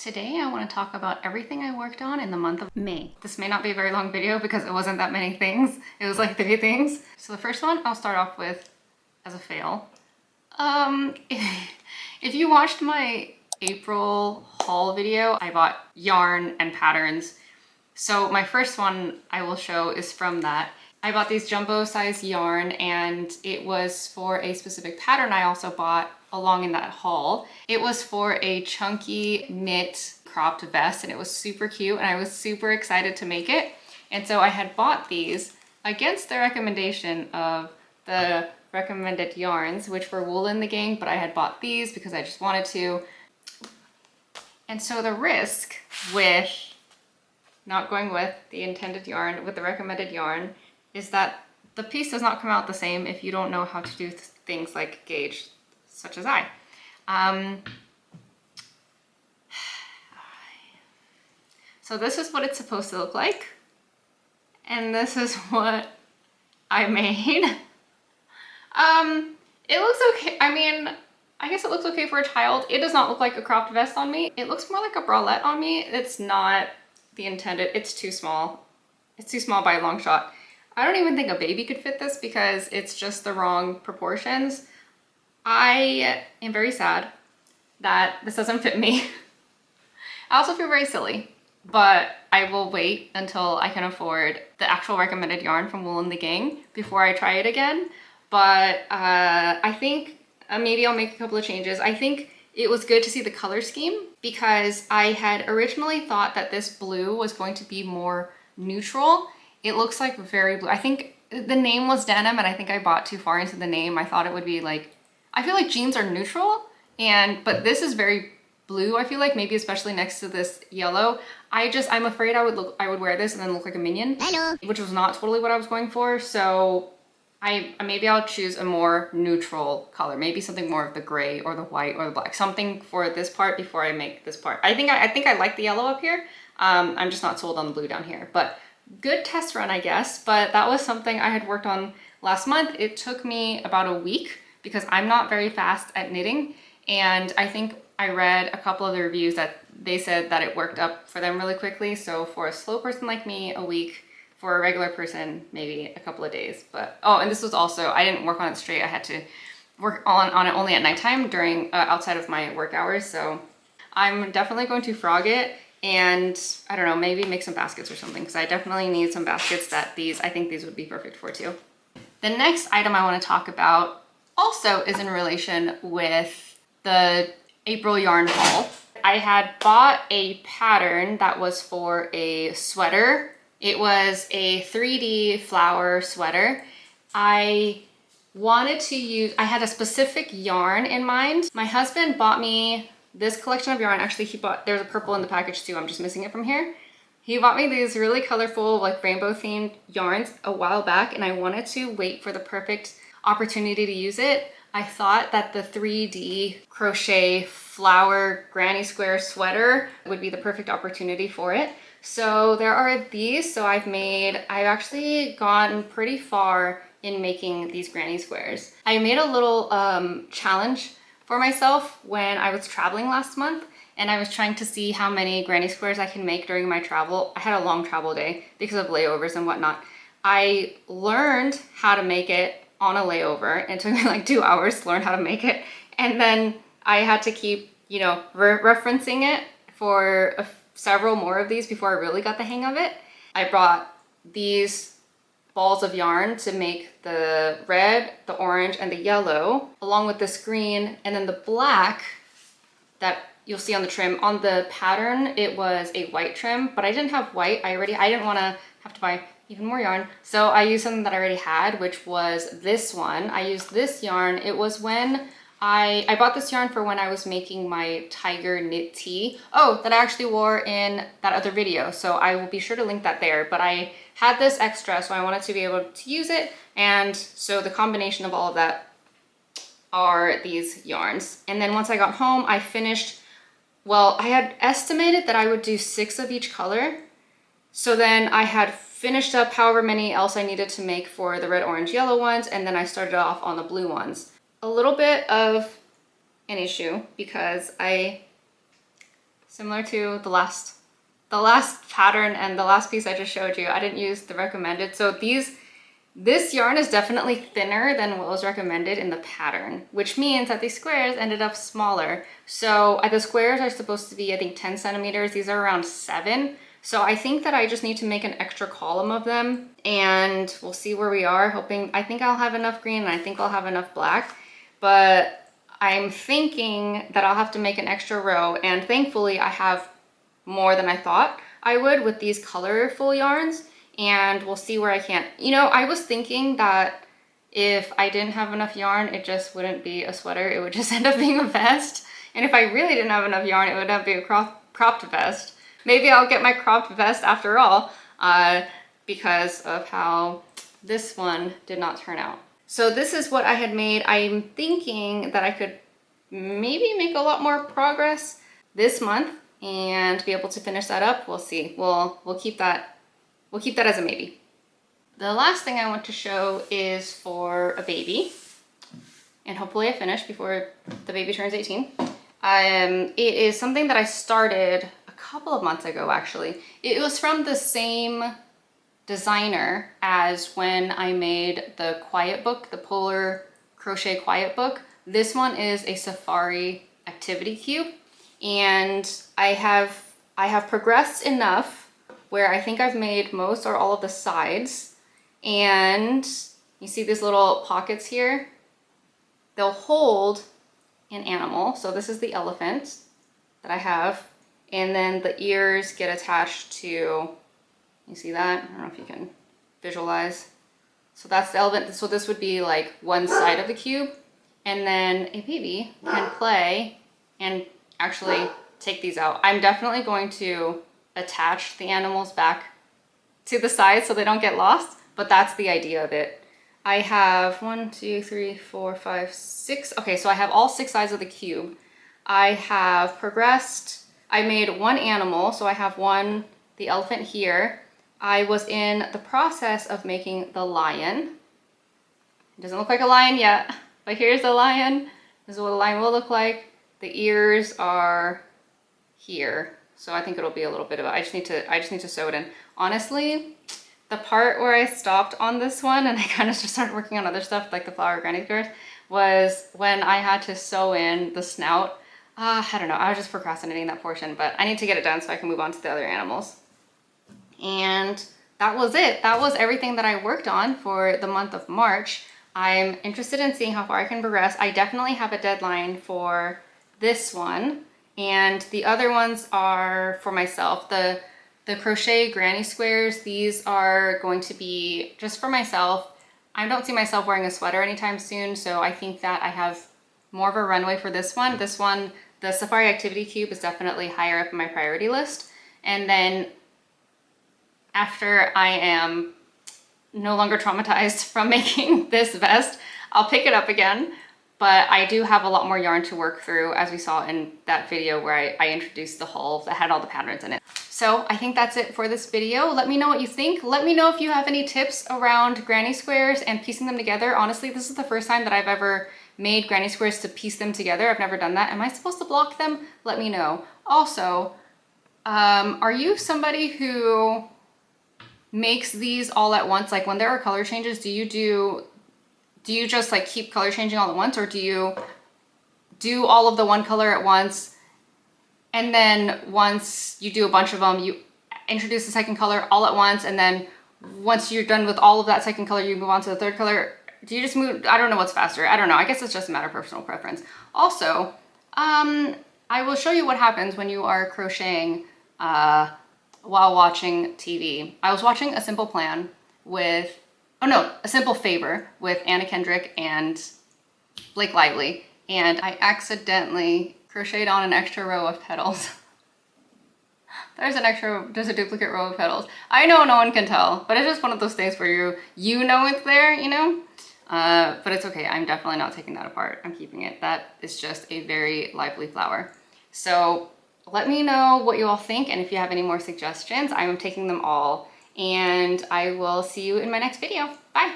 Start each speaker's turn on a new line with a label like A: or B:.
A: Today I want to talk about everything I worked on in the month of May. This may not be a very long video because it wasn't that many things. It was like 3 things. So the first one I'll start off with as a fail. If you watched my April haul video, I bought yarn and patterns. So my first one I will show is from that. I bought these jumbo size yarn and it was for a specific pattern I also bought along in that haul. It was for a chunky knit cropped vest and it was super cute and I was super excited to make it. And so I had bought these against the recommendation of the recommended yarns, which were Wool in the Gang, but I had bought these because I just wanted to. And so the risk with not going with the intended yarn, with the recommended yarn, is that the piece does not come out the same if you don't know how to do things like gauge, such as I. So this is what it's supposed to look like. And this is what I made. It looks okay. I mean, I guess it looks okay for a child. It does not look like a cropped vest on me. It looks more like a bralette on me. It's not the intended, it's too small. It's too small by a long shot. I don't even think a baby could fit this because it's just the wrong proportions. I am very sad that this doesn't fit me. I also feel very silly, but I will wait until I can afford the actual recommended yarn from Wool in the Gang before I try it again. But I think maybe I'll make a couple of changes. I think it was good to see the color scheme because I had originally thought that this blue was going to be more neutral. It looks like very blue. I think the name was denim and I think I bought too far into the name. I thought it would be like, I feel like jeans are neutral but this is very blue. I feel like maybe especially next to this yellow. I'm afraid I would wear this and then look like a minion. Hello. Which was not totally what I was going for. So maybe I'll choose a more neutral color, maybe something more of the gray or the white or the black, something for this part before I make this part. I think I like the yellow up here. I'm just not sold on the blue down here, but good test run, I guess. But that was something I had worked on last month. It took me about a week because I'm not very fast at knitting. And I think I read a couple of the reviews that they said that it worked up for them really quickly. So for a slow person like me, a week. For a regular person, maybe a couple of days. But oh, and this was also, I didn't work on it straight. I had to work on it only at nighttime during outside of my work hours. So I'm definitely going to frog it and I don't know, maybe make some baskets or something because I definitely need some baskets that I think these would be perfect for too. The next item I want to talk about also is in relation with the April yarn haul. I had bought a pattern that was for a sweater. It was a 3D flower sweater. I had a specific yarn in mind. My husband bought me this collection of yarn. Actually, there's a purple in the package too. I'm just missing it from here. He bought me these really colorful, like rainbow themed yarns a while back, and I wanted to wait for the perfect opportunity to use it. I thought that the 3D crochet flower granny square sweater would be the perfect opportunity for it. So there are these. So I've actually gone pretty far in making these granny squares. I made a little challenge for myself when I was traveling last month and I was trying to see how many granny squares I can make during my travel. I had a long travel day because of layovers and whatnot. I learned how to make it on a layover. It took me like 2 hours to learn how to make it. And then I had to keep, referencing it for several more of these before I really got the hang of it. I brought these balls of yarn to make the red, the orange, and the yellow, along with this green, and then the black that you'll see on the trim. On the pattern, it was a white trim, but I didn't have white. I didn't want to have to buy even more yarn. So I used something that I already had, which was this one. I used this yarn. It was when I bought this yarn for when I was making my tiger knit tee. Oh, that I actually wore in that other video. So I will be sure to link that there. But I had this extra, so I wanted to be able to use it. And so the combination of all of that are these yarns. And then once I got home, I had estimated that I would do 6 of each color. So then I had finished up however many else I needed to make for the red, orange, yellow ones. And then I started off on the blue ones. A little bit of an issue because I Similar to the last pattern and the last piece I just showed you. I didn't use the recommended. So this yarn is definitely thinner than what was recommended in the pattern, which means that these squares ended up smaller. So the squares are supposed to be, I think, 10 centimeters. These are around 7. So I think that I just need to make an extra column of them, and we'll see where we are. I think I'll have enough green and I think I'll have enough black, but I'm thinking that I'll have to make an extra row, and thankfully I have more than I thought I would with these colorful yarns, and we'll see where I can. You know, I was thinking that if I didn't have enough yarn, it just wouldn't be a sweater. It would just end up being a vest. And if I really didn't have enough yarn, it would end up being a cropped vest. Maybe I'll get my cropped vest after all, because of how this one did not turn out. So this is what I had made. I'm thinking that I could maybe make a lot more progress this month and be able to finish that up. We'll see. We'll keep that as a maybe. The last thing I want to show is for a baby, and hopefully I finish before the baby turns 18. It is something that I started a couple of months ago, actually. It was from the same designer as when I made the quiet book, the Polar Crochet Quiet Book. This one is a safari activity cube, and I have progressed enough where I think I've made most or all of the sides, and you see these little pockets here? They'll hold an animal. So this is the elephant that I have, and then the ears get attached to, you see that? I don't know if you can visualize. So that's the elephant. So this would be like one side of the cube, and then a baby can play and actually take these out. I'm definitely going to attach the animals back to the side so they don't get lost, but that's the idea of it. I have 1, 2, 3, 4, 5, 6. Okay, so I have all 6 sides of the cube. I have progressed. I made one animal, so I have the elephant here. I was in the process of making the lion. It doesn't look like a lion yet, but here's the lion. This is what a lion will look like. The ears are here. So I think it'll be a little bit of I just need to sew it in. Honestly, the part where I stopped on this one and I kind of just started working on other stuff like the flower granny squares was when I had to sew in the snout. I don't know, I was just procrastinating that portion, but I need to get it done so I can move on to the other animals. And that was it. That was everything that I worked on for the month of March. I'm interested in seeing how far I can progress. I definitely have a deadline for this one, and the other ones are for myself. The crochet granny squares, these are going to be just for myself. I don't see myself wearing a sweater anytime soon, so I think that I have more of a runway for this one. This one, the Safari Activity Cube, is definitely higher up in my priority list. And then after I am no longer traumatized from making this vest, I'll pick it up again. But I do have a lot more yarn to work through, as we saw in that video where I introduced the haul that had all the patterns in it. So I think that's it for this video. Let me know what you think. Let me know if you have any tips around granny squares and piecing them together. Honestly, this is the first time that I've ever made granny squares to piece them together. I've never done that. Am I supposed to block them? Let me know. Also, are you somebody who makes these all at once? Like when there are color changes, do you just like keep color changing all at once, or do you do all of the one color at once, and then once you do a bunch of them, you introduce the second color all at once, and then once you're done with all of that second color, you move on to the third color? Do you just move? I don't know what's faster. I don't know. I guess it's just a matter of personal preference. Also, I will show you what happens when you are crocheting while watching TV. I was watching A Simple Plan with A Simple Favor with Anna Kendrick and Blake Lively, and I accidentally crocheted on an extra row of petals. There's a duplicate row of petals. I know no one can tell, but it's just one of those things where you know it's there, you know? But it's okay, I'm definitely not taking that apart. I'm keeping it. That is just a very lively flower. So let me know what you all think, and if you have any more suggestions, I'm taking them all. And I will see you in my next video. Bye.